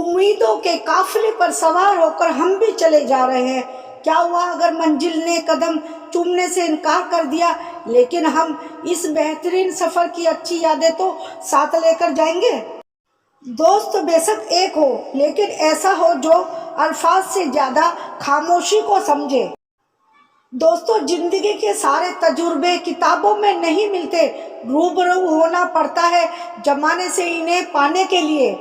उम्मीदों के काफिले पर सवार होकर हम भी चले जा रहे हैं। क्या हुआ अगर मंजिल ने कदम चूमने से इनकार कर दिया, लेकिन हम इस बेहतरीन सफर की अच्छी यादें तो साथ लेकर जाएंगे। दोस्त बेशक एक हो, लेकिन ऐसा हो जो अल्फाज से ज्यादा खामोशी को समझे। दोस्तों, जिंदगी के सारे तजुर्बे किताबों में नहीं मिलते, रूबरू होना पड़ता है जमाने से इन्हें पाने के लिए।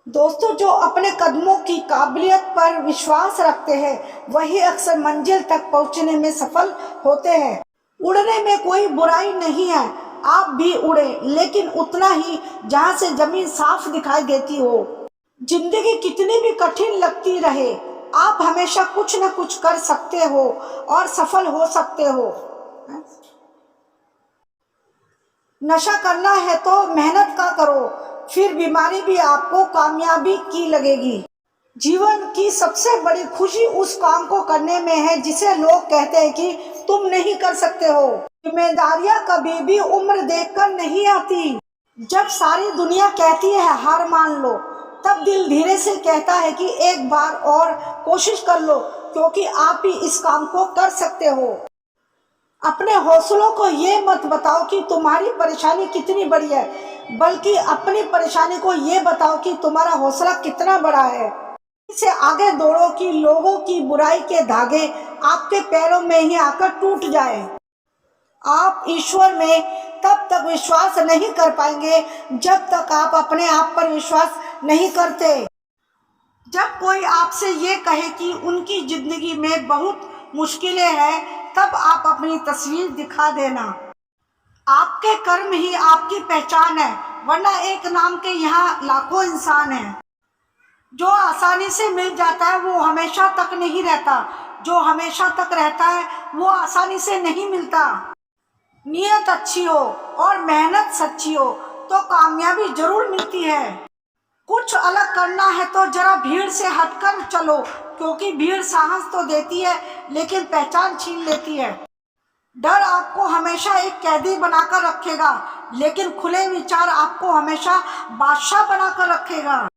दोस्तों, जो अपने कदमों की काबिलियत पर विश्वास रखते हैं वही अक्सर मंजिल तक पहुंचने में सफल होते हैं। उड़ने में कोई बुराई नहीं है, आप भी उड़े, लेकिन उतना ही जहां से जमीन साफ दिखाई देती हो। जिंदगी कितनी भी कठिन लगती रहे, आप हमेशा कुछ न कुछ कर सकते हो और सफल हो सकते हो। नशा करना है तो मेहनत का करो, फिर बीमारी भी आपको कामयाबी की लगेगी। जीवन की सबसे बड़ी खुशी उस काम को करने में है जिसे लोग कहते हैं कि तुम नहीं कर सकते हो। जिम्मेदारियां कभी भी उम्र देखकर नहीं आती। जब सारी दुनिया कहती है हार मान लो, तब दिल धीरे से कहता है कि एक बार और कोशिश कर लो, क्योंकि आप ही इस काम को कर सकते हो। अपने हौसलों को ये मत बताओ कि तुम्हारी परेशानी कितनी बड़ी है, बल्कि अपनी परेशानी को ये बताओ कि तुम्हारा हौसला कितना बड़ा है। इसे आगे दौड़ो कि लोगों की बुराई के धागे आपके पैरों में ही आकर टूट जाए। आप ईश्वर में तब तक विश्वास नहीं कर पाएंगे जब तक आप अपने आप पर विश्वास नहीं करते। जब कोई आपसे ये कहे कि उनकी जिंदगी में बहुत मुश्किलें हैं, तब आप अपनी तस्वीर दिखा देना। आपके कर्म ही आपकी पहचान है, वरना एक नाम के यहाँ लाखों इंसान हैं। जो आसानी से मिल जाता है वो हमेशा तक नहीं रहता, जो हमेशा तक रहता है वो आसानी से नहीं मिलता। नीयत अच्छी हो और मेहनत सच्ची हो तो कामयाबी जरूर मिलती है। कुछ अलग करना है तो जरा भीड़ से हटकर चलो, क्योंकि भीड़ साहस तो देती है लेकिन पहचान छीन लेती है। डर आपको हमेशा एक कैदी बनाकर रखेगा, लेकिन खुले विचार आपको हमेशा बादशाह बनाकर रखेगा।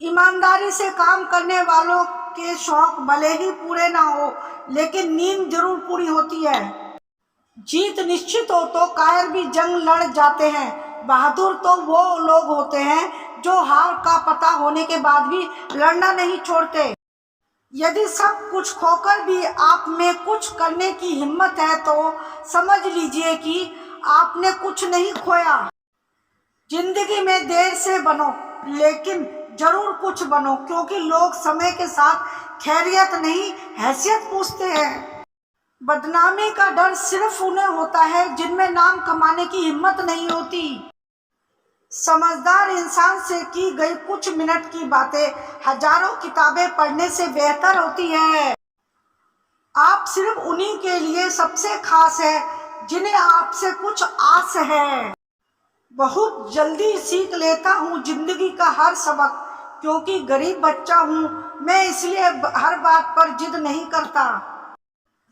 ईमानदारी से काम करने वालों के शौक भले ही पूरे ना हो, लेकिन नींद जरूर पूरी होती है। जीत निश्चित हो तो कायर भी जंग लड़ जाते हैं। बहादुर तो वो लोग होते हैं जो हार का पता होने के बाद भी लड़ना नहीं छोड़ते। यदि सब कुछ खोकर भी आप में कुछ करने की हिम्मत है तो समझ लीजिए कि आपने कुछ नहीं खोया। जिंदगी में देर से बनो, लेकिन जरूर कुछ बनो, क्योंकि लोग समय के साथ खैरियत नहीं हैसियत पूछते हैं। बदनामी का डर सिर्फ उन्हें होता है जिनमें नाम कमाने की हिम्मत नहीं होती। समझदार इंसान से की गई कुछ मिनट की बातें हजारों किताबें पढ़ने से बेहतर होती है। आप सिर्फ उन्हीं के लिए सबसे खास है जिन्हें आपसे कुछ आस है। बहुत जल्दी सीख लेता हूँ जिंदगी का हर सबक, क्योंकि गरीब बच्चा हूँ मैं, इसलिए हर बात पर जिद नहीं करता।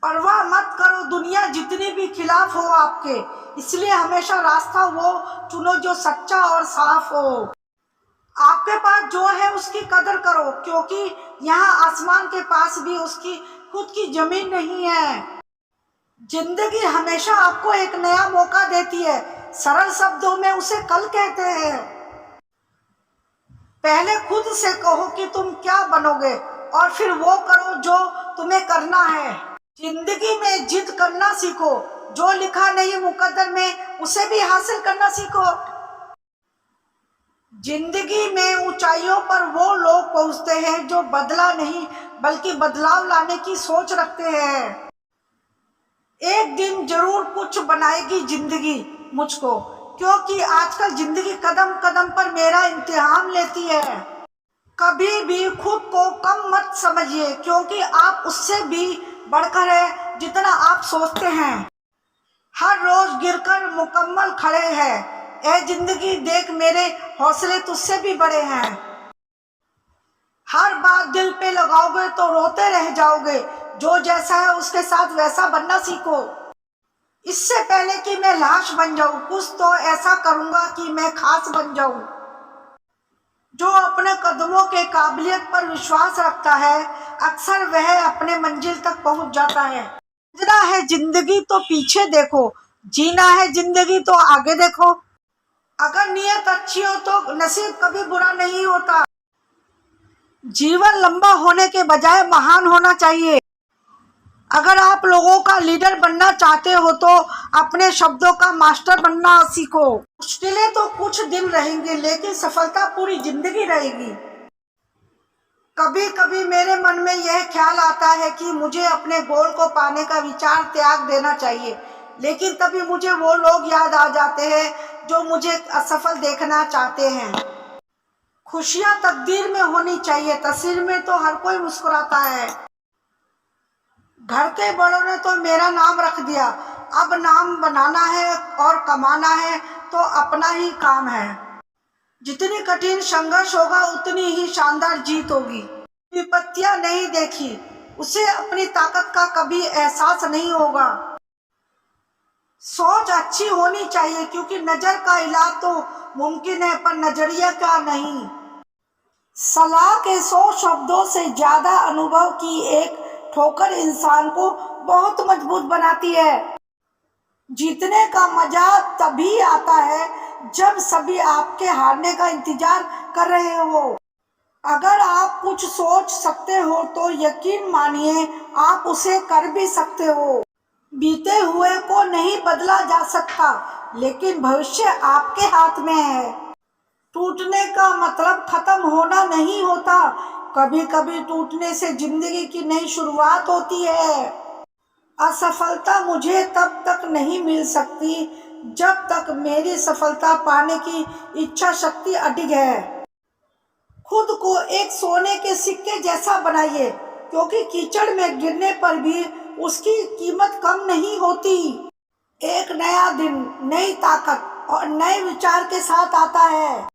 परवाह मत करो दुनिया जितनी भी खिलाफ हो आपके, इसलिए हमेशा रास्ता वो चुनो जो सच्चा और साफ हो। आपके पास जो है उसकी कदर करो, क्योंकि यहाँ आसमान के पास भी उसकी खुद की जमीन नहीं है। जिंदगी हमेशा आपको एक नया मौका देती है, सरल शब्दों में उसे कल कहते हैं। पहले खुद से कहो कि तुम क्या बनोगे और फिर वो करो जो तुम्हें करना है। जिंदगी में जिद करना सीखो, जो लिखा नहीं मुकद्दर में उसे भी हासिल करना सीखो। जिंदगी में ऊंचाइयों पर वो लोग पहुंचते हैं जो बदला नहीं बल्कि बदलाव लाने की सोच रखते हैं। एक दिन जरूर कुछ बनाएगी जिंदगी मुझको, क्योंकि आजकल जिंदगी कदम कदम पर मेरा इम्तिहान लेती है। कभी भी खुद को कम मत समझिए, क्योंकि आप उससे भी बढ़कर है जितना आप सोचते हैं। हर रोज गिरकर मुकम्मल खड़े हैं। ए जिंदगी देख मेरे हौसले तुझसे भी बड़े हैं। हर बात दिल पे लगाओगे तो रोते रह जाओगे। जो जैसा है उसके साथ वैसा बनना सीखो। इससे पहले कि मैं लाश बन जाऊं, कुछ तो ऐसा करूंगा कि मैं खास बन जाऊं। जो अपने कदमों के काबिलियत पर विश्वास रखता है अक्सर वह अपने मंजिल तक पहुंच जाता है। जीना है जिंदगी तो पीछे देखो, जीना है जिंदगी तो आगे देखो। अगर नीयत अच्छी हो तो नसीब कभी बुरा नहीं होता। जीवन लंबा होने के बजाय महान होना चाहिए। अगर आप लोगों का लीडर बनना चाहते हो तो अपने शब्दों का मास्टर बनना सीखो। मुश्किलें तो कुछ दिन रहेंगी लेकिन सफलता पूरी जिंदगी रहेगी। कभी कभी मेरे मन में यह ख्याल आता है कि मुझे अपने गोल को पाने का विचार त्याग देना चाहिए, लेकिन तभी मुझे वो लोग याद आ जाते हैं जो मुझे असफल देखना चाहते हैं। खुशियां तकदीर में होनी चाहिए, तस्वीर में तो हर कोई मुस्कुराता है। घर के बड़ों ने तो मेरा नाम रख दिया, अब नाम बनाना है और कमाना है तो अपना ही काम है। जितनी कठिन संघर्ष होगा उतनी ही शानदार जीत होगी। विपत्तियां नहीं देखी उसे अपनी ताकत का कभी एहसास नहीं होगा। सोच अच्छी होनी चाहिए क्योंकि नजर का इलाज तो मुमकिन है पर नजरिया का नहीं। सलाह के 100 शब्दों से ज्यादा अनुभव की एक ठोकर इंसान को बहुत मजबूत बनाती है। जीतने का मजा तभी आता है जब सभी आपके हारने का इंतजार कर रहे हो। अगर आप कुछ सोच सकते हो तो यकीन मानिए आप उसे कर भी सकते हो। बीते हुए को नहीं बदला जा सकता लेकिन भविष्य आपके हाथ में है। टूटने का मतलब खत्म होना नहीं होता, कभी कभी टूटने से जिंदगी की नई शुरुआत होती है। असफलता मुझे तब तक नहीं मिल सकती जब तक मेरी सफलता पाने की इच्छा शक्ति अडिग है। खुद को एक सोने के सिक्के जैसा बनाइए क्योंकि कीचड़ में गिरने पर भी उसकी कीमत कम नहीं होती। एक नया दिन नई ताकत और नए विचार के साथ आता है।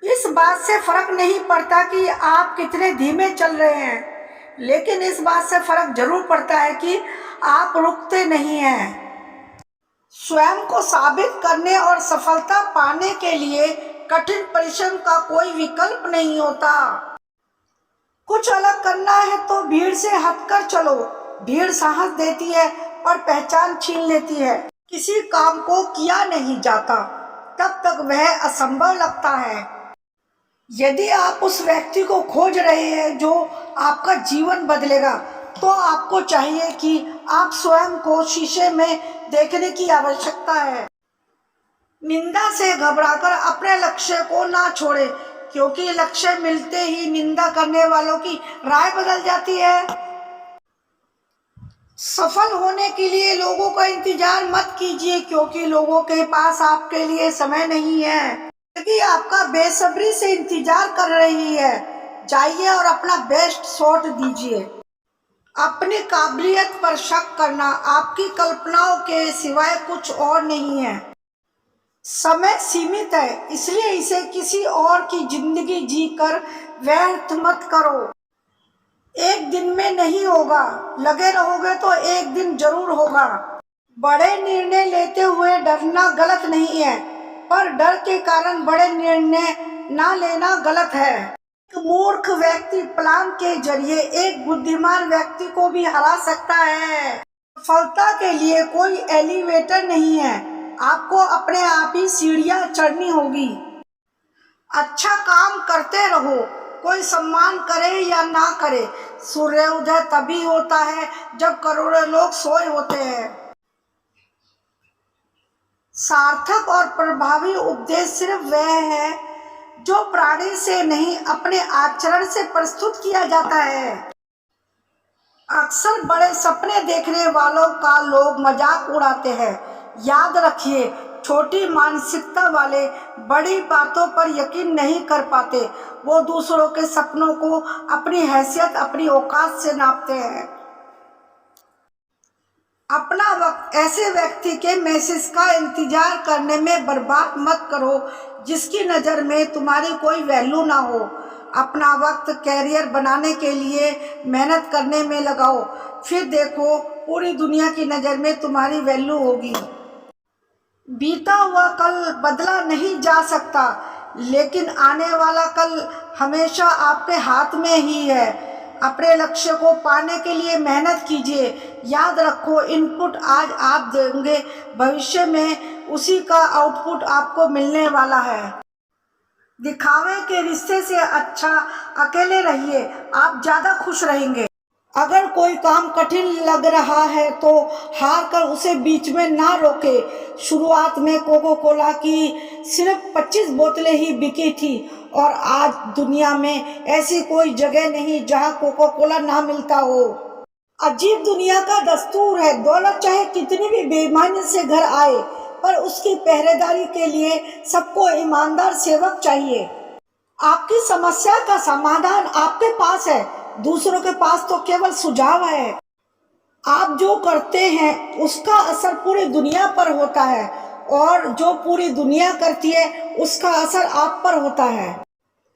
इस बात से फर्क नहीं पड़ता कि आप कितने धीमे चल रहे हैं, लेकिन इस बात से फर्क जरूर पड़ता है कि आप रुकते नहीं हैं। स्वयं को साबित करने और सफलता पाने के लिए कठिन परिश्रम का कोई विकल्प नहीं होता। कुछ अलग करना है तो भीड़ से हटकर चलो। भीड़ साहस देती है और पहचान छीन लेती है। किसी काम को किया नहीं जाता तब तक वह असंभव लगता है। यदि आप उस व्यक्ति को खोज रहे हैं जो आपका जीवन बदलेगा तो आपको चाहिए कि आप स्वयं को शीशे में देखने की आवश्यकता है। निंदा से घबराकर अपने लक्ष्य को ना छोड़े क्योंकि लक्ष्य मिलते ही निंदा करने वालों की राय बदल जाती है। सफल होने के लिए लोगों का इंतजार मत कीजिए क्योंकि लोगों के पास आपके लिए समय नहीं है। क्योंकि आपका बेसब्री से इंतजार कर रही है। जाइए और अपना बेस्ट शॉट दीजिए। अपनी काबिलियत पर शक करना आपकी कल्पनाओं के सिवाय कुछ और नहीं है। समय सीमित है इसलिए इसे किसी और की जिंदगी जीकर व्यर्थ मत करो। एक दिन में नहीं होगा, लगे रहोगे तो एक दिन जरूर होगा। बड़े निर्णय लेते हुए डरना गलत नहीं है पर डर के कारण बड़े निर्णय ना लेना गलत है। एक मूर्ख व्यक्ति प्लान के जरिए एक बुद्धिमान व्यक्ति को भी हरा सकता है। सफलता के लिए कोई एलिवेटर नहीं है, आपको अपने आप ही सीढ़ियां चढ़नी होगी। अच्छा काम करते रहो, कोई सम्मान करे या ना करे, सूर्योदय तभी होता है जब करोड़ों लोग सोए होते हैं। सार्थक और प्रभावी उपदेश सिर्फ वह है जो प्राणी से नहीं अपने आचरण से प्रस्तुत किया जाता है। अक्सर बड़े सपने देखने वालों का लोग मजाक उड़ाते हैं। याद रखिए, छोटी मानसिकता वाले बड़ी बातों पर यकीन नहीं कर पाते। वो दूसरों के सपनों को अपनी हैसियत अपनी औकात से नापते हैं। अपना वक्त ऐसे व्यक्ति के मैसेज का इंतजार करने में बर्बाद मत करो जिसकी नज़र में तुम्हारी कोई वैल्यू ना हो। अपना वक्त कैरियर बनाने के लिए मेहनत करने में लगाओ, फिर देखो पूरी दुनिया की नज़र में तुम्हारी वैल्यू होगी। बीता हुआ कल बदला नहीं जा सकता लेकिन आने वाला कल हमेशा आपके हाथ में ही है। अपने लक्ष्य को पाने के लिए मेहनत कीजिए। याद रखो, इनपुट आज आप देंगे, भविष्य में उसी का आउटपुट आपको मिलने वाला है। दिखावे के रिश्ते से अच्छा अकेले रहिए, आप ज़्यादा खुश रहेंगे। अगर कोई काम कठिन लग रहा है तो हार कर उसे बीच में ना रोके। शुरुआत में कोको कोला की सिर्फ 25 बोतलें ही बिकी थी और आज दुनिया में ऐसी कोई जगह नहीं जहां कोको कोला ना मिलता हो। अजीब दुनिया का दस्तूर है, दौलत चाहे कितनी भी बेईमानी से घर आए, पर उसकी पहरेदारी के लिए सबको ईमानदार सेवक चाहिए। आपकी समस्या का समाधान आपके पास है, दूसरों के पास तो केवल सुझाव है। आप जो करते हैं उसका असर पूरी दुनिया पर होता है और जो पूरी दुनिया करती है उसका असर आप पर होता है।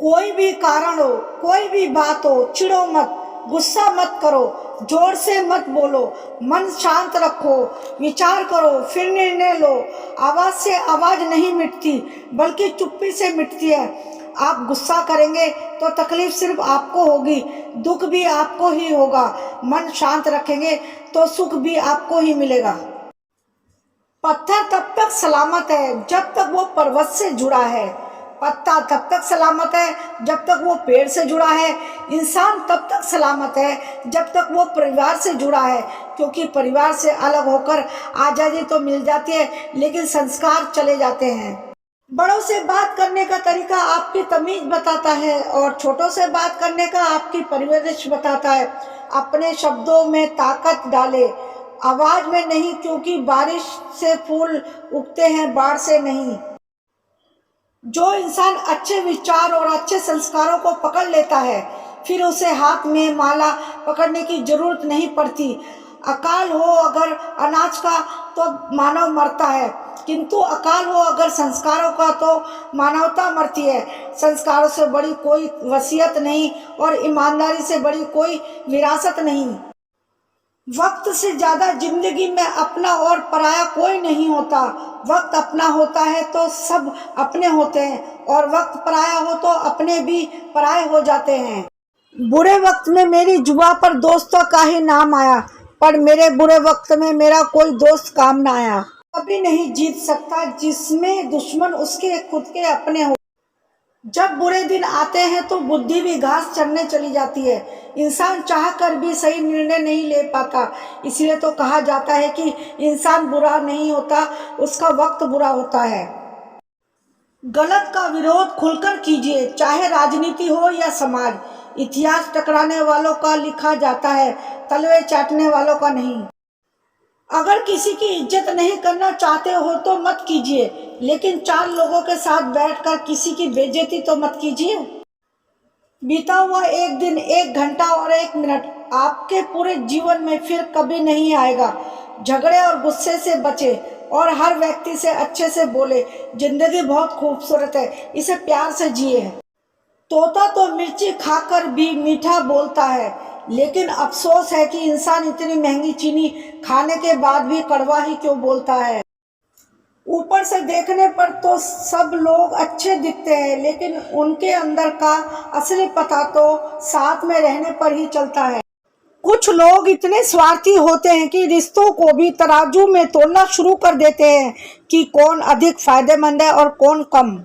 कोई भी कारण हो, कोई भी बात हो, चिढ़ो मत, गुस्सा मत करो, जोर से मत बोलो, मन शांत रखो, विचार करो, फिर निर्णय लो। आवाज़ से आवाज़ नहीं मिटती बल्कि चुप्पी से मिटती है। आप गुस्सा करेंगे तो तकलीफ सिर्फ आपको होगी, दुख भी आपको ही होगा। मन शांत रखेंगे तो सुख भी आपको ही मिलेगा। पत्थर तब तक सलामत है जब तक वो पर्वत से जुड़ा है, पत्ता तब तक सलामत है जब तक वो पेड़ से जुड़ा है, इंसान तब तक सलामत है जब तक वो परिवार से जुड़ा है, क्योंकि परिवार से अलग होकर आज़ादी तो मिल जाती है लेकिन संस्कार चले जाते हैं। बड़ों से बात करने का तरीका आपकी तमीज बताता है और छोटों से बात करने का आपकी परवरिश बताता है। अपने शब्दों में ताकत डाले, आवाज में नहीं, क्योंकि बारिश से फूल उगते हैं, बाढ़ से नहीं। जो इंसान अच्छे विचार और अच्छे संस्कारों को पकड़ लेता है फिर उसे हाथ में माला पकड़ने की जरूरत नहीं पड़ती। अकाल हो अगर अनाज का तो मानव मरता है, किंतु अकाल हो अगर संस्कारों का तो मानवता मरती है। संस्कारों से बड़ी कोई वसीयत नहीं और ईमानदारी से बड़ी कोई विरासत नहीं। वक्त से ज़्यादा जिंदगी में अपना और पराया कोई नहीं होता। वक्त अपना होता है तो सब अपने होते हैं और वक्त पराया हो तो अपने भी पराये हो जाते हैं। बुरे वक्त में मेरी जुबां पर दोस्तों का ही नाम आया, पर मेरे बुरे वक्त में मेरा कोई दोस्त काम ना आया। कभी नहीं जीत सकता जिसमें दुश्मन उसके खुद के अपने हो। जब बुरे दिन आते हैं तो बुद्धि भी घास चरने चली जाती है। इंसान चाह कर भी सही निर्णय नहीं ले पाता, इसलिए तो कहा जाता है कि इंसान बुरा नहीं होता, उसका वक्त बुरा होता है। गलत का विरोध खुलकर कीजिए, चाहे राजनीति हो या समाज। इतिहास टकराने वालों का लिखा जाता है, तलवे चाटने वालों का नहीं। अगर किसी की इज्जत नहीं करना चाहते हो तो मत कीजिए, लेकिन 4 लोगों के साथ बैठकर किसी की बेइज्जती तो मत कीजिए। बीता हुआ एक दिन, 1 घंटा और 1 मिनट आपके पूरे जीवन में फिर कभी नहीं आएगा। झगड़े और गुस्से से बचे और हर व्यक्ति से अच्छे से बोले। जिंदगी बहुत खूबसूरत है, इसे प्यार से जिए। तोता तो मिर्ची खाकर भी मीठा बोलता है, लेकिन अफसोस है कि इंसान इतनी महंगी चीनी खाने के बाद भी कड़वा ही क्यों बोलता है। ऊपर से देखने पर तो सब लोग अच्छे दिखते हैं, लेकिन उनके अंदर का असली पता तो साथ में रहने पर ही चलता है। कुछ लोग इतने स्वार्थी होते हैं कि रिश्तों को भी तराजू में तोलना शुरू कर देते हैं कि कौन अधिक फायदेमंद है और कौन कम।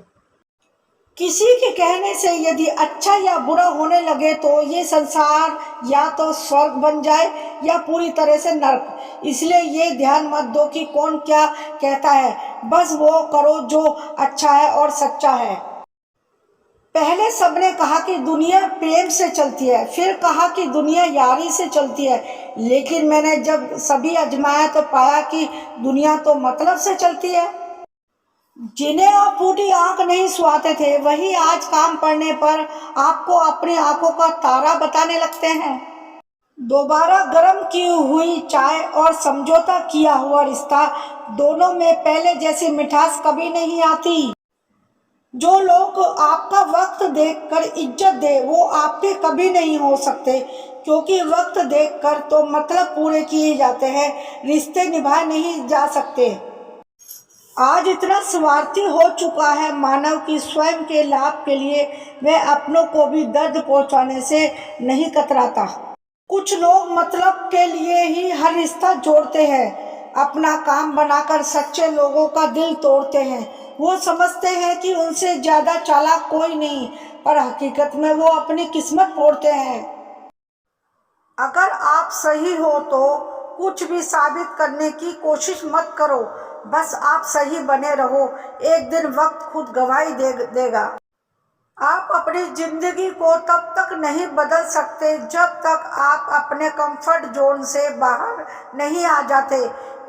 किसी के कहने से यदि अच्छा या बुरा होने लगे तो ये संसार या तो स्वर्ग बन जाए या पूरी तरह से नरक। इसलिए ये ध्यान मत दो कि कौन क्या कहता है, बस वो करो जो अच्छा है और सच्चा है। पहले सबने कहा कि दुनिया प्रेम से चलती है, फिर कहा कि दुनिया यारी से चलती है, लेकिन मैंने जब सभी आजमाया तो पाया कि दुनिया तो मतलब से चलती है। जिन्हें आप फूटी आंख नहीं सुहाते थे, वही आज काम पड़ने पर आपको अपनी आंखों का तारा बताने लगते हैं। दोबारा गर्म की हुई चाय और समझौता किया हुआ रिश्ता, दोनों में पहले जैसी मिठास कभी नहीं आती। जो लोग आपका वक्त देखकर इज्जत दे वो आपके कभी नहीं हो सकते, क्योंकि वक्त देखकर तो मतलब पूरे किए जाते हैं, रिश्ते निभाए नहीं जा सकते। आज इतना स्वार्थी हो चुका है मानव कि स्वयं के लाभ के लिए वह अपनों को भी दर्द पहुंचाने से नहीं कतराता। कुछ लोग मतलब के लिए ही हर रिश्ता जोड़ते हैं, अपना काम बनाकर सच्चे लोगों का दिल तोड़ते हैं। वो समझते हैं कि उनसे ज़्यादा चालाक कोई नहीं, पर हकीकत में वो अपनी किस्मत तोड़ते हैं। अगर आप सही हो तो कुछ भी साबित करने की कोशिश मत करो, बस आप सही बने रहो। एक दिन वक्त खुद गवाही देगा। आप अपनी ज़िंदगी को तब तक नहीं बदल सकते जब तक आप अपने कंफर्ट जोन से बाहर नहीं आ जाते,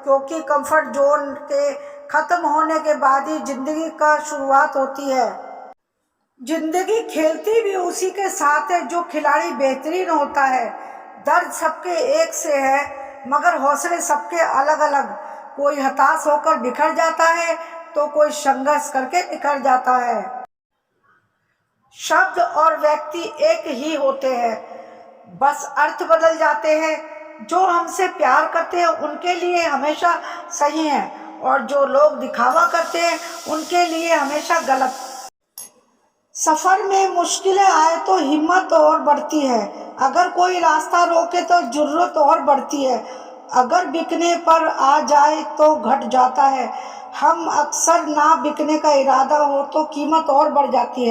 क्योंकि कंफर्ट जोन के ख़त्म होने के बाद ही ज़िंदगी का शुरुआत होती है। ज़िंदगी खेलती भी उसी के साथ है जो खिलाड़ी बेहतरीन होता है। दर्द सबके एक से है, मगर हौसले सबके अलग अलग। कोई हताश होकर बिखर जाता है तो कोई संघर्ष करके निखर जाता है। शब्द और व्यक्ति एक ही होते हैं, बस अर्थ बदल जाते हैं। जो हमसे प्यार करते हैं उनके लिए हमेशा सही है, और जो लोग दिखावा करते हैं उनके लिए हमेशा गलत। सफ़र में मुश्किलें आए तो हिम्मत और बढ़ती है, अगर कोई रास्ता रोके तो जुर्रत और बढ़ती है, अगर बिकने पर आ जाए तो घट जाता है। हम अक्सर ना बिकने का इरादा हो तो कीमत और बढ़ जाती है।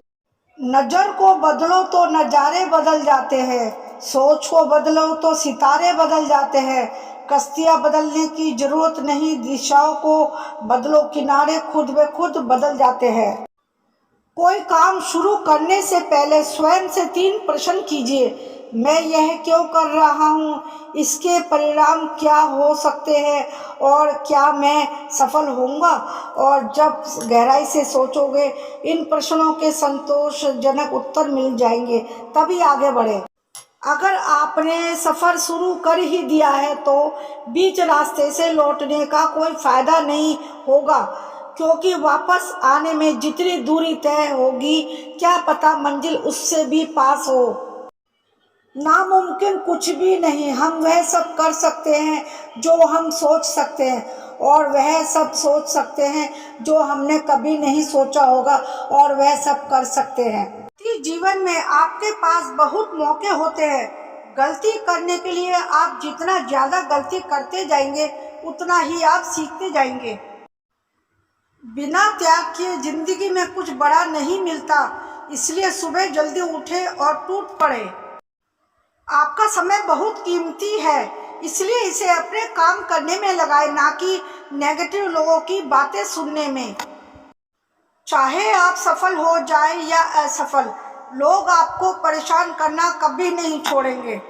नज़र को बदलो तो नज़ारे बदल जाते हैं, सोच को बदलो तो सितारे बदल जाते हैं। कश्तियाँ बदलने की ज़रूरत नहीं, दिशाओं को बदलो, किनारे खुद ब खुद बदल जाते हैं। कोई काम शुरू करने से पहले स्वयं से 3 प्रश्न कीजिए। मैं यह क्यों कर रहा हूँ, इसके परिणाम क्या हो सकते हैं, और क्या मैं सफल होऊंगा। और जब गहराई से सोचोगे इन प्रश्नों के संतोषजनक उत्तर मिल जाएंगे, तभी आगे बढ़े। अगर आपने सफ़र शुरू कर ही दिया है तो बीच रास्ते से लौटने का कोई फ़ायदा नहीं होगा, क्योंकि वापस आने में जितनी दूरी तय होगी क्या पता मंजिल उससे भी पास हो। नामुमकिन कुछ भी नहीं, हम वह सब कर सकते हैं जो हम सोच सकते हैं, और वह सब सोच सकते हैं जो हमने कभी नहीं सोचा होगा, और वह सब कर सकते हैं। जीवन में आपके पास बहुत मौके होते हैं। गलती करने के लिए आप जितना ज़्यादा गलती करते जाएंगे उतना ही आप सीखते जाएंगे। बिना त्याग किए ज़िंदगी में कुछ बड़ा नहीं मिलता, इसलिए सुबह जल्दी उठे और टूट पड़े। आपका समय बहुत कीमती है, इसलिए इसे अपने काम करने में लगाए, ना कि नेगेटिव लोगों की बातें सुनने में। चाहे आप सफल हो जाए या असफल, लोग आपको परेशान करना कभी नहीं छोड़ेंगे।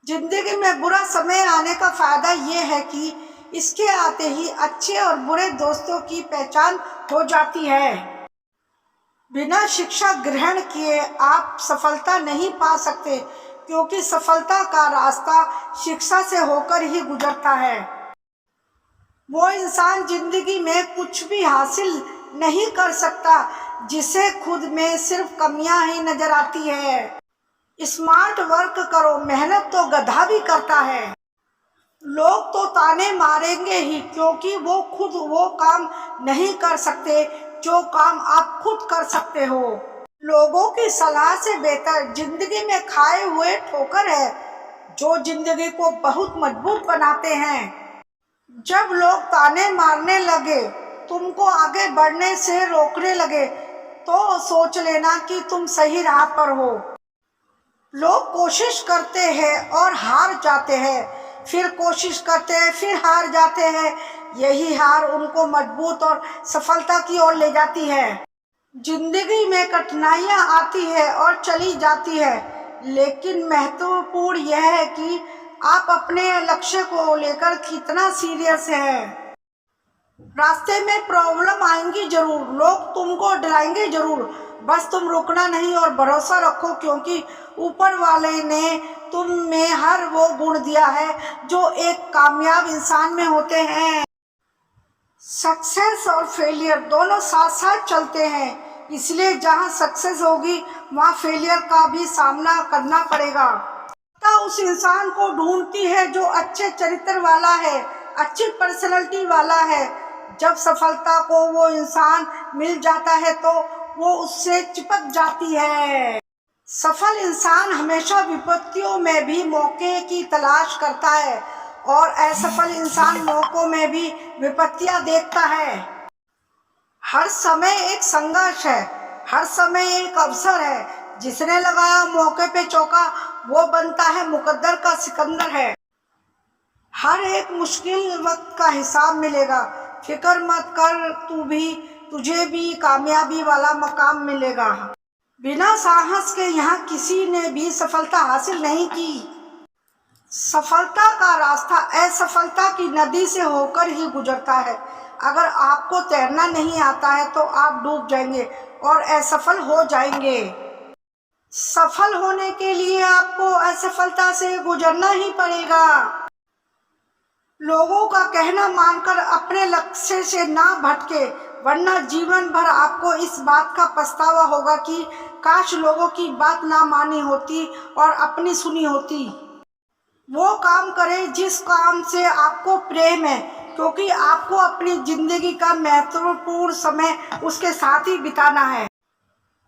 जिंदगी में बुरा समय आने का फ़ायदा ये है कि इसके आते ही अच्छे और बुरे दोस्तों की पहचान हो जाती है। बिना शिक्षा ग्रहण किए आप सफलता नहीं पा सकते, क्योंकि सफलता का रास्ता शिक्षा से होकर ही गुजरता है। वो इंसान जिंदगी में कुछ भी हासिल नहीं कर सकता जिसे खुद में सिर्फ कमियां ही नजर आती है। स्मार्ट वर्क करो, मेहनत तो गधा भी करता है। लोग तो ताने मारेंगे ही, क्योंकि वो खुद वो काम नहीं कर सकते जो काम आप खुद कर सकते हो। लोगों की सलाह से बेहतर जिंदगी में खाए हुए ठोकर है, जो जिंदगी को बहुत मजबूत बनाते हैं। जब लोग ताने मारने लगे, तुमको आगे बढ़ने से रोकने लगे, तो सोच लेना कि तुम सही राह पर हो। लोग कोशिश करते हैं और हार जाते हैं, फिर कोशिश करते हैं फिर हार जाते हैं। यही हार उनको मजबूत और सफलता की ओर ले जाती है। जिंदगी में कठिनाइयाँ आती है और चली जाती है, लेकिन महत्वपूर्ण यह है कि आप अपने लक्ष्य को लेकर कितना सीरियस हैं। रास्ते में प्रॉब्लम आएंगी जरूर, लोग तुमको डराएंगे जरूर, बस तुम रुकना नहीं और भरोसा रखो, क्योंकि ऊपर वाले ने तुम में हर वो गुण दिया है जो एक कामयाब इंसान में होते हैं। सक्सेस और फेलियर दोनों साथ साथ चलते हैं, इसलिए जहाँ सक्सेस होगी वहाँ फेलियर का भी सामना करना पड़ेगा। उस इंसान को ढूंढती है जो अच्छे चरित्र वाला है, अच्छी पर्सनैलिटी वाला है, जब सफलता को वो इंसान मिल जाता है तो वो उससे चिपक जाती है। सफल इंसान हमेशा विपत्तियों में भी मौके की तलाश करता है और असफल इंसान मौकों में भी विपत्तियां देखता है। हर समय एक संघर्ष है, हर समय एक अवसर है। जिसने लगाया मौके पे चौका वो बनता है मुकद्दर का सिकंदर है। हर एक मुश्किल वक्त का हिसाब मिलेगा, फिक्र मत कर, तुझे भी कामयाबी वाला मकाम मिलेगा। बिना साहस के यहाँ किसी ने भी सफलता हासिल नहीं की। सफलता का रास्ता असफलता की नदी से होकर ही गुजरता है। अगर आपको तैरना नहीं आता है तो आप डूब जाएंगे और असफल हो जाएंगे। सफल होने के लिए आपको असफलता से गुजरना ही पड़ेगा। लोगों का कहना मानकर अपने लक्ष्य से ना भटके, वरना जीवन भर आपको इस बात का पछतावा होगा कि काश लोगों की बात ना मानी होती और अपनी सुनी होती। वो काम करें जिस काम से आपको प्रेम है, क्योंकि आपको अपनी जिंदगी का महत्वपूर्ण समय उसके साथ ही बिताना है।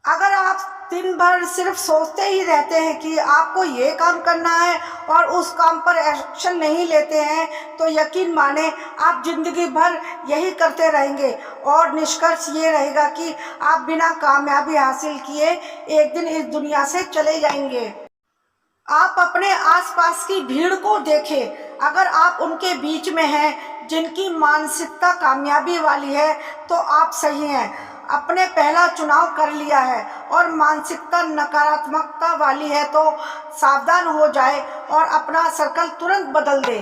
अगर आप दिन भर सिर्फ सोचते ही रहते हैं कि आपको ये काम करना है और उस काम पर एक्शन नहीं लेते हैं तो यकीन माने आप जिंदगी भर यही करते रहेंगे और निष्कर्ष ये रहेगा कि आप बिना कामयाबी हासिल किए एक दिन इस दुनिया से चले जाएंगे। आप अपने आसपास की भीड़ को देखें। अगर आप उनके बीच में हैं जिनकी मानसिकता कामयाबी वाली है तो आप सही हैं, अपने पहला चुनाव कर लिया है। और मानसिकता नकारात्मकता वाली है तो सावधान हो जाए और अपना सर्कल तुरंत बदल दे।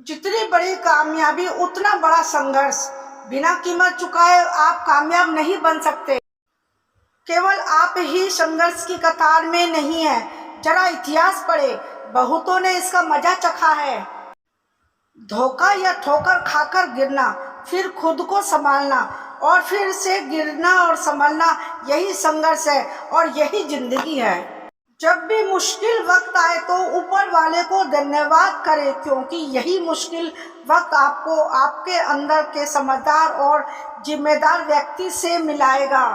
जितनी बड़ी कामयाबी उतना बड़ा संघर्ष। बिना कीमत चुकाए आप कामयाब नहीं बन सकते। केवल आप ही संघर्ष की कतार में नहीं है। जरा इतिहास पढ़े, बहुतों ने इसका मजा चखा है। धोखा या ठोकर खाकर गिरना, फिर खुद को संभालना और फिर से गिरना और संभलना, यही संघर्ष है और यही जिंदगी है। जब भी मुश्किल वक्त आए तो ऊपर वाले को धन्यवाद करें, क्योंकि यही मुश्किल वक्त आपको आपके अंदर के समझदार और जिम्मेदार व्यक्ति से मिलाएगा।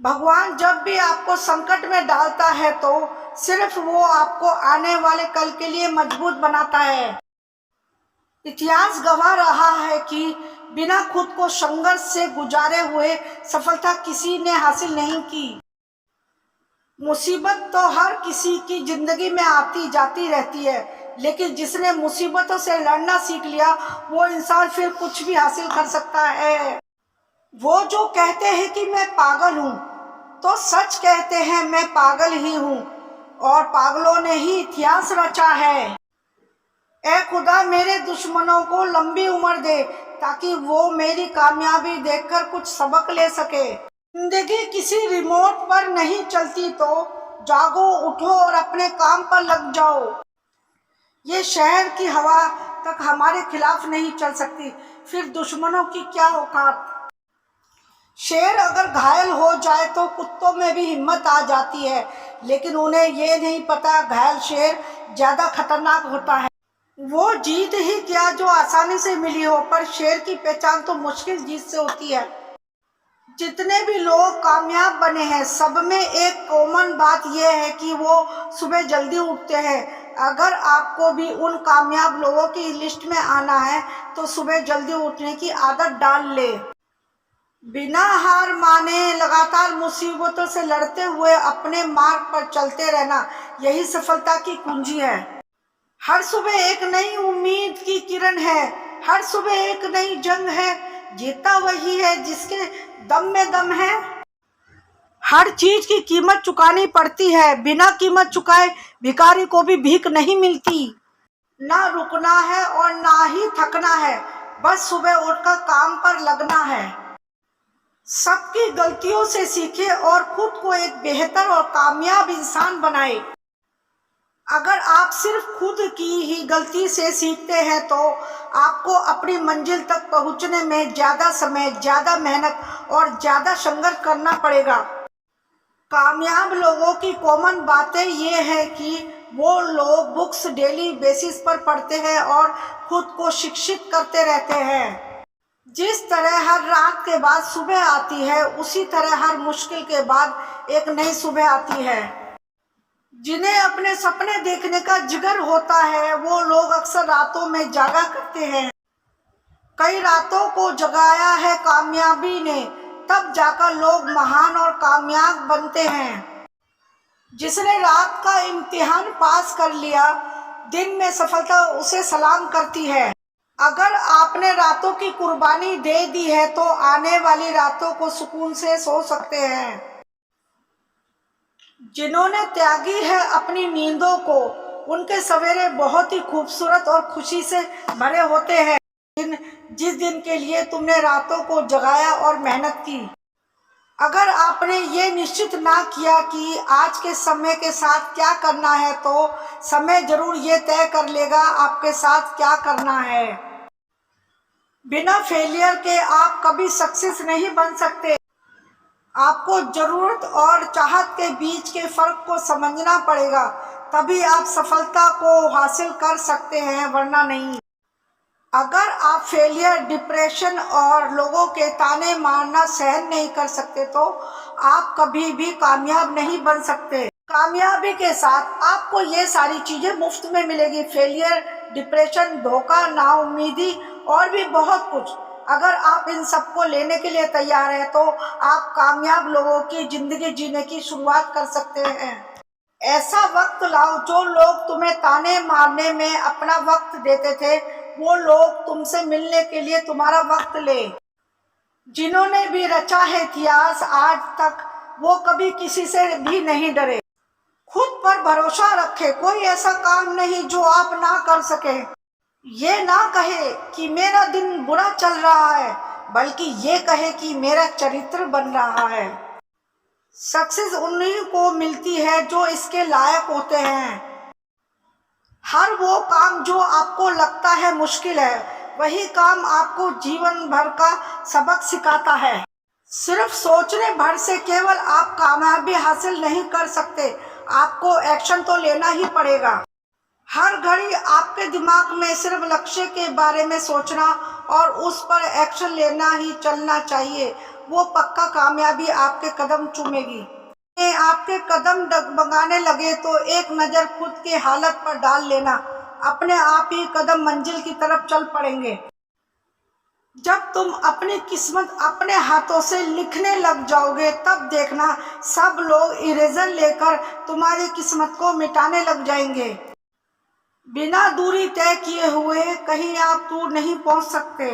भगवान जब भी आपको संकट में डालता है तो सिर्फ वो आपको आने वाले कल के लिए मजबूत बनाता है। इतिहास गवाह रहा है कि बिना खुद को संघर्ष से गुजारे हुए सफलता किसी ने हासिल नहीं की। मुसीबत तो हर किसी की जिंदगी में आती जाती रहती है, लेकिन जिसने मुसीबतों से लड़ना सीख लिया वो इंसान फिर कुछ भी हासिल कर सकता है। वो जो कहते हैं कि मैं पागल हूँ तो सच कहते हैं मैं पागल ही हूँ, और पागलों ने ही इतिहास रचा है। ऐ खुदा मेरे दुश्मनों को लंबी उम्र दे ताकि वो मेरी कामयाबी देखकर कुछ सबक ले सके। जिंदगी किसी रिमोट पर नहीं चलती, तो जागो, उठो और अपने काम पर लग जाओ। ये शहर की हवा तक हमारे खिलाफ नहीं चल सकती, फिर दुश्मनों की क्या औकात। शेर अगर घायल हो जाए तो कुत्तों में भी हिम्मत आ जाती है, लेकिन उन्हें ये नहीं पता घायल शेर ज़्यादा खतरनाक होता है। वो जीत ही क्या जो आसानी से मिली हो, पर शेर की पहचान तो मुश्किल जीत से होती है। जितने भी लोग कामयाब बने हैं सब में एक कॉमन बात यह है कि वो सुबह जल्दी उठते हैं। अगर आपको भी उन कामयाब लोगों की लिस्ट में आना है तो सुबह जल्दी उठने की आदत डाल ले। बिना हार माने लगातार मुसीबतों से लड़ते हुए अपने मार्ग पर चलते रहना, यही सफलता की कुंजी है। हर सुबह एक नई उम्मीद की किरण है, हर सुबह एक नई जंग है, जीता वही है जिसके दम में दम है। हर चीज की कीमत चुकानी पड़ती है, बिना कीमत चुकाए भिखारी को भी भीख नहीं मिलती। ना रुकना है और ना ही थकना है, बस सुबह उठकर काम पर लगना है। सबकी गलतियों से सीखे और खुद को एक बेहतर और कामयाब इंसान बनाए। अगर आप सिर्फ खुद की ही गलती से सीखते हैं तो आपको अपनी मंजिल तक पहुंचने में ज़्यादा समय, ज़्यादा मेहनत और ज़्यादा संघर्ष करना पड़ेगा। कामयाब लोगों की कॉमन बातें ये हैं कि वो लोग बुक्स डेली बेसिस पर पढ़ते हैं और खुद को शिक्षित करते रहते हैं। जिस तरह हर रात के बाद सुबह आती है, उसी तरह हर मुश्किल के बाद एक नई सुबह आती है। जिन्हें अपने सपने देखने का जिगर होता है, वो लोग अक्सर रातों में जागा करते हैं। कई रातों को जगाया है कामयाबी ने, तब जाकर लोग महान और कामयाब बनते हैं। जिसने रात का इम्तिहान पास कर लिया, दिन में सफलता उसे सलाम करती है। अगर आपने रातों की कुर्बानी दे दी है, तो आने वाली रातों को सुकून से सो सकते हैं। जिन्होंने त्यागी है अपनी नींदों को, उनके सवेरे बहुत ही खूबसूरत और खुशी से भरे होते हैं। जिस दिन के लिए तुमने रातों को जगाया और मेहनत की, अगर आपने ये निश्चित ना किया कि आज के समय के साथ क्या करना है, तो समय जरूर ये तय कर लेगा आपके साथ क्या करना है। बिना फेलियर के आप कभी सक्सेस नहीं बन सकते। आपको जरूरत और चाहत के बीच के फर्क को समझना पड़ेगा, तभी आप सफलता को हासिल कर सकते हैं, वरना नहीं। अगर आप फेलियर, डिप्रेशन और लोगों के ताने मारना सहन नहीं कर सकते, तो आप कभी भी कामयाब नहीं बन सकते। कामयाबी के साथ आपको ये सारी चीजें मुफ्त में मिलेगी। फेलियर, डिप्रेशन, धोखा, नाउम्मीदी और भी बहुत कुछ। अगर आप इन सबको लेने के लिए तैयार हैं, तो आप कामयाब लोगों की जिंदगी जीने की शुरुआत कर सकते हैं। ऐसा वक्त लाओ, जो लोग तुम्हें ताने मारने में अपना वक्त देते थे, वो लोग तुमसे मिलने के लिए तुम्हारा वक्त ले। जिन्होंने भी रचा है इतिहास आज तक, वो कभी किसी से भी नहीं डरे। खुद पर भरोसा रखे, कोई ऐसा काम नहीं जो आप ना कर सके। ये ना कहे कि मेरा दिन बुरा चल रहा है, बल्कि ये कहे कि मेरा चरित्र बन रहा है। सक्सेस उन्हीं को मिलती है जो इसके लायक होते हैं। हर वो काम जो आपको लगता है मुश्किल है, वही काम आपको जीवन भर का सबक सिखाता है। सिर्फ सोचने भर से केवल आप कामयाबी हासिल नहीं कर सकते, आपको एक्शन तो लेना ही पड़ेगा। हर घड़ी आपके दिमाग में सिर्फ लक्ष्य के बारे में सोचना और उस पर एक्शन लेना ही चलना चाहिए। वो पक्का कामयाबी आपके कदम चूमेगी। आपके कदम डगमगाने लगे तो एक नज़र खुद के हालत पर डाल लेना, अपने आप ही कदम मंजिल की तरफ चल पड़ेंगे। जब तुम अपनी किस्मत अपने हाथों से लिखने लग जाओगे, तब देखना सब लोग इरेजर लेकर तुम्हारी किस्मत को मिटाने लग जाएंगे। बिना दूरी तय किए हुए कहीं आप दूर नहीं पहुंच सकते।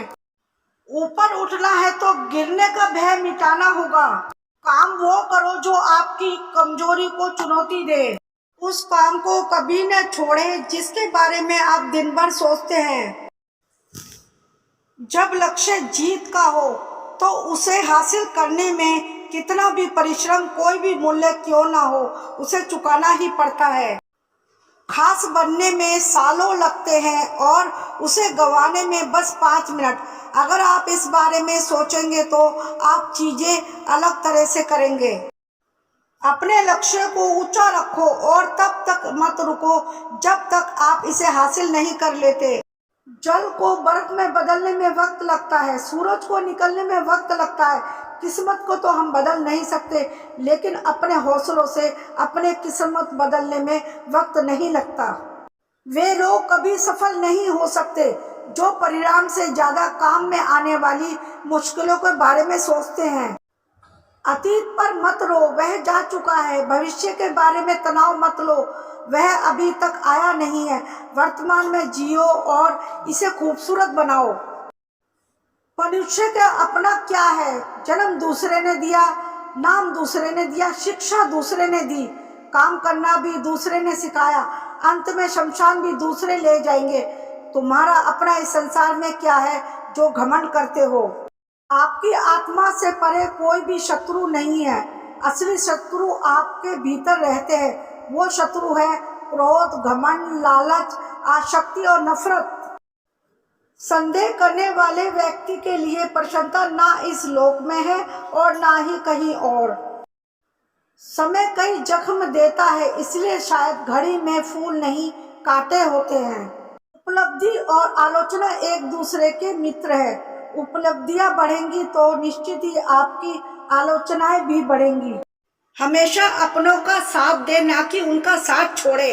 ऊपर उठना है तो गिरने का भय मिटाना होगा। काम वो करो जो आपकी कमजोरी को चुनौती दे। उस काम को कभी न छोड़ें जिसके बारे में आप दिन भर सोचते हैं। जब लक्ष्य जीत का हो, तो उसे हासिल करने में कितना भी परिश्रम, कोई भी मूल्य क्यों ना हो, उसे चुकाना ही पड़ता है। खास बनने में सालों लगते हैं और उसे गंवाने में बस 5 मिनट। अगर आप इस बारे में सोचेंगे, तो आप चीजें अलग तरह से करेंगे। अपने लक्ष्य को ऊंचा रखो और तब तक मत रुको जब तक आप इसे हासिल नहीं कर लेते। जल को बर्फ में बदलने में वक्त लगता है, सूरज को निकलने में वक्त लगता है। किस्मत को तो हम बदल नहीं सकते, लेकिन अपने हौसलों से अपने किस्मत बदलने में वक्त नहीं लगता। वे लोग कभी सफल नहीं हो सकते जो परिणाम से ज्यादा काम में आने वाली मुश्किलों के बारे में सोचते हैं। अतीत पर मत रो, वह जा चुका है। भविष्य के बारे में तनाव मत लो, वह अभी तक आया नहीं है। वर्तमान में जियो और इसे खूबसूरत बनाओ। मनुष्य का अपना क्या है? जन्म दूसरे ने दिया, नाम दूसरे ने दिया, शिक्षा दूसरे ने दी, काम करना भी दूसरे ने सिखाया, अंत में शमशान भी दूसरे ले जाएंगे। तुम्हारा अपना इस संसार में क्या है जो घमंड करते हो? आपकी आत्मा से परे कोई भी शत्रु नहीं है। असली शत्रु आपके भीतर रहते हैं। वो शत्रु है क्रोध, घमंड, लालच, आसक्ति और नफरत। संदेह करने वाले व्यक्ति के लिए प्रसन्नता ना इस लोक में है और ना ही कहीं और। समय कई जख्म देता है, इसलिए शायद घड़ी में फूल नहीं कांटे होते हैं। उपलब्धि और आलोचना एक दूसरे के मित्र है। उपलब्धियां बढ़ेंगी तो निश्चित ही आपकी आलोचनाएं भी बढ़ेंगी। हमेशा अपनों का साथ दे, ना कि उनका साथ छोड़े।